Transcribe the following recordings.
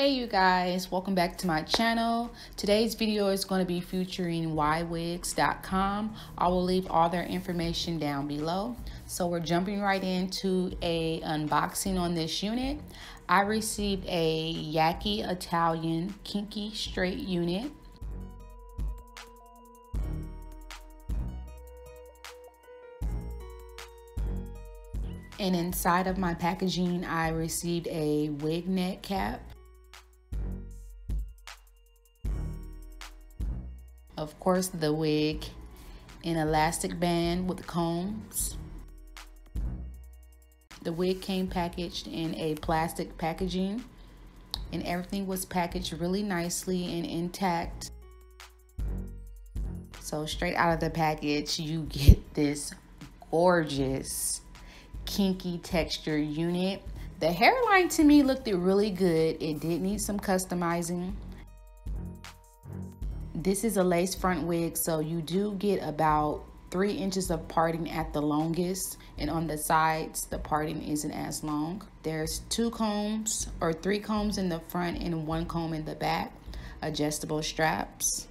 Hey you guys, welcome back to my channel. Today's video is going to be featuring ywigs.ccm. I will leave all their information down below. So we're jumping right into a unboxing on this unit. I received a Yaki Italian Kinky Straight unit. And inside of my packaging, I received a wig neck cap. Of course, the wig, an elastic band with combs. The wig came packaged in a plastic packaging, and everything was packaged really nicely and intact. So straight out of the package, you get this gorgeous kinky texture unit. The hairline to me looked really good. It did need some customizing. This is a lace front wig, so you do get about 3 inches of parting at the longest, and on the sides the parting isn't as long. There's 2 combs or 3 combs in the front and 1 comb in the back, adjustable straps.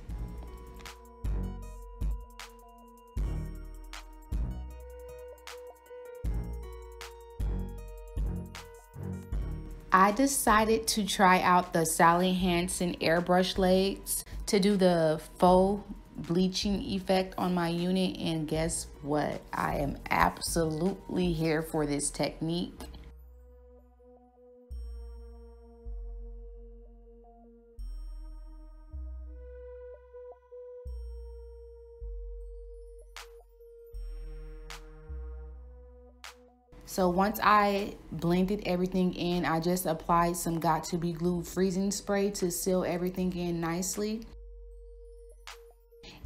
I decided to try out the Sally Hansen airbrush legs to do the faux bleaching effect on my unit, and guess what? I am absolutely here for this technique. So once I blended everything in, I just applied some Got To Be Glue freezing spray to seal everything in nicely.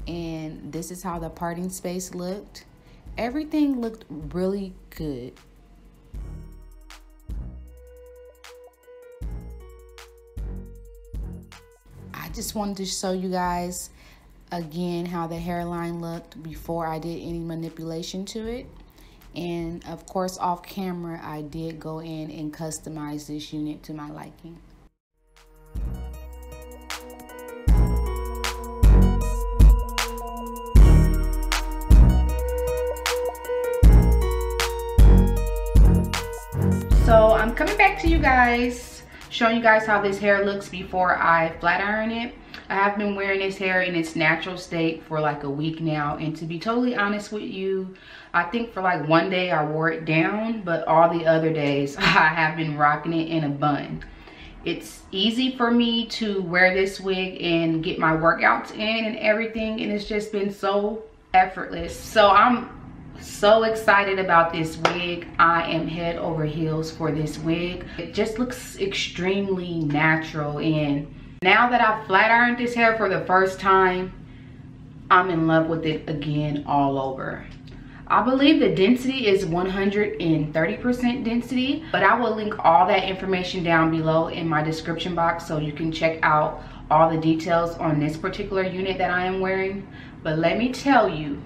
And this is how the parting space looked. Everything looked really good. I just wanted to show you guys again how the hairline looked before I did any manipulation to it. And of course, off camera, I did go in and customize this unit to my liking. So I'm coming back to you guys, showing you guys how this hair looks before I flat iron it. I have been wearing this hair in its natural state for like a week now, and to be totally honest with you, I think for like one day I wore it down, but all the other days I have been rocking it in a bun. It's easy for me to wear this wig and get my workouts in and everything, and it's just been so effortless. So I'm so excited about this wig. I am head over heels for this wig. It just looks extremely natural, and now that I've flat ironed this hair for the first time, I'm in love with it again all over. I believe the density is 130% density, but I will link all that information down below in my description box so you can check out all the details on this particular unit that I am wearing. But let me tell you,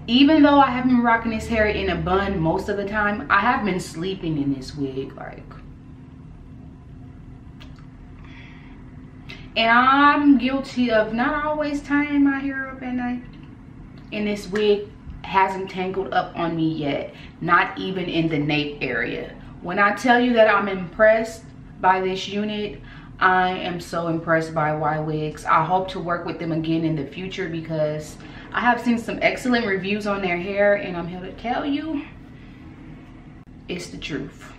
even though I have been rocking this hair in a bun most of the time, I have been sleeping in this wig, and I'm guilty of not always tying my hair up at night, and this wig hasn't tangled up on me yet, not even in the nape area. When I tell you that I'm impressed by this unit, I am so impressed by ywigs. I hope to work with them again in the future because I have seen some excellent reviews on their hair, and I'm here to tell you, it's the truth.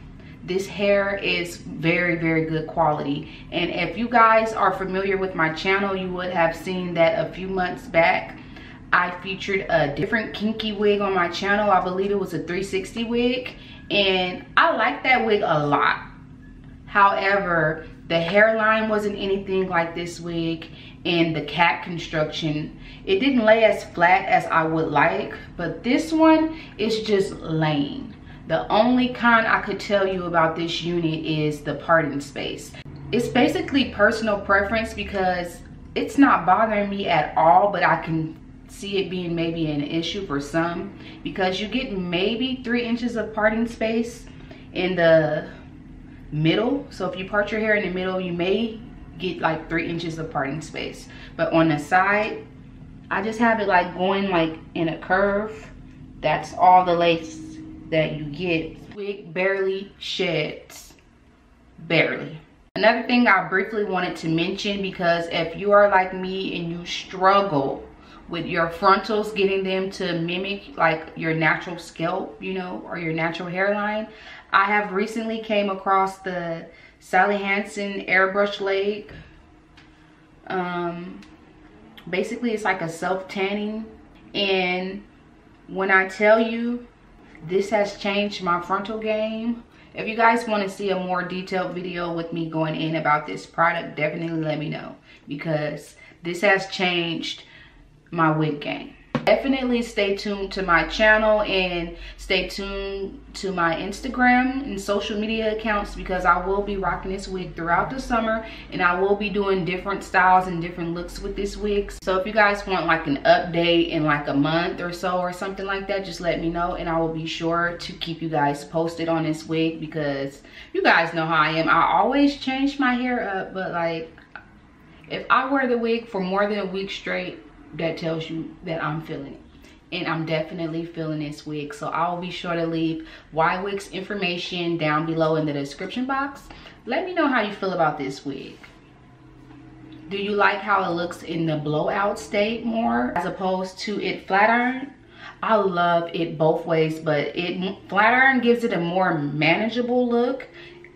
This hair is very, very good quality. And if you guys are familiar with my channel, you would have seen that a few months back, I featured a different kinky wig on my channel. I believe it was a 360 wig, and I like that wig a lot. However, the hairline wasn't anything like this wig, and the cap construction, it didn't lay as flat as I would like, but this one is just laying. The only con I could tell you about this unit is the parting space. It's basically personal preference because it's not bothering me at all, but I can see it being maybe an issue for some because you get maybe 3 inches of parting space in the middle. So if you part your hair in the middle, you may get like 3 inches of parting space. But on the side, I just have it like going like in a curve. That's all the lace that you get. Wig barely sheds, barely. Another thing I briefly wanted to mention, because if you are like me and you struggle with your frontals, getting them to mimic like your natural scalp, you know, or your natural hairline, I have recently came across the Sally Hansen airbrush leg. Basically it's like a self-tanning, and when I tell you, this has changed my frontal game. If you guys want to see a more detailed video with me going in about this product, definitely let me know, because this has changed my wig game. Definitely stay tuned to my channel and stay tuned to my Instagram and social media accounts, because I will be rocking this wig throughout the summer, and I will be doing different styles and different looks with this wig. So if you guys want like an update in like a month or so or something like that, just let me know, and I will be sure to keep you guys posted on this wig, because you guys know how I am. I always change my hair up, but like if I wear the wig for more than a week straight, that tells you that I'm feeling it, and I'm definitely feeling this wig. So I will be sure to leave ywigs information down below in the description box. Let me know how you feel about this wig. Do you like how it looks in the blowout state more as opposed to it flat iron? I love it both ways, but flat iron gives it a more manageable look,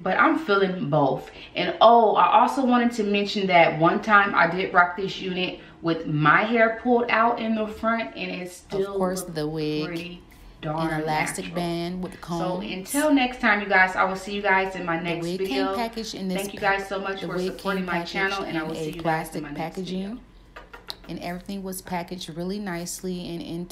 but I'm feeling both. And oh, I also wanted to mention that one time I did rock this unit with my hair pulled out in the front, and it still, of course, the wig pretty darn an elastic natural band with combs. So until next time, you guys, I will see you guys in my next video. Thank you guys so much for supporting my channel, and I will see you guys in my next video. And everything was packaged really nicely and in